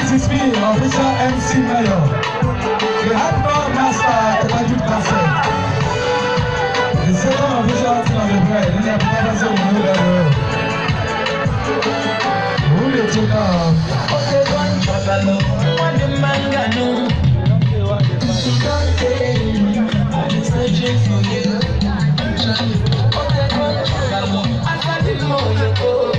This is me, official MC Mayor. The hardcore master at the magic concert. The second official team of the bride. Then you have never said we know that road. Who will take off? Okay, one chakalo, one the mangano. I'm searching for you. Okay, one chakalo, I got it more you go.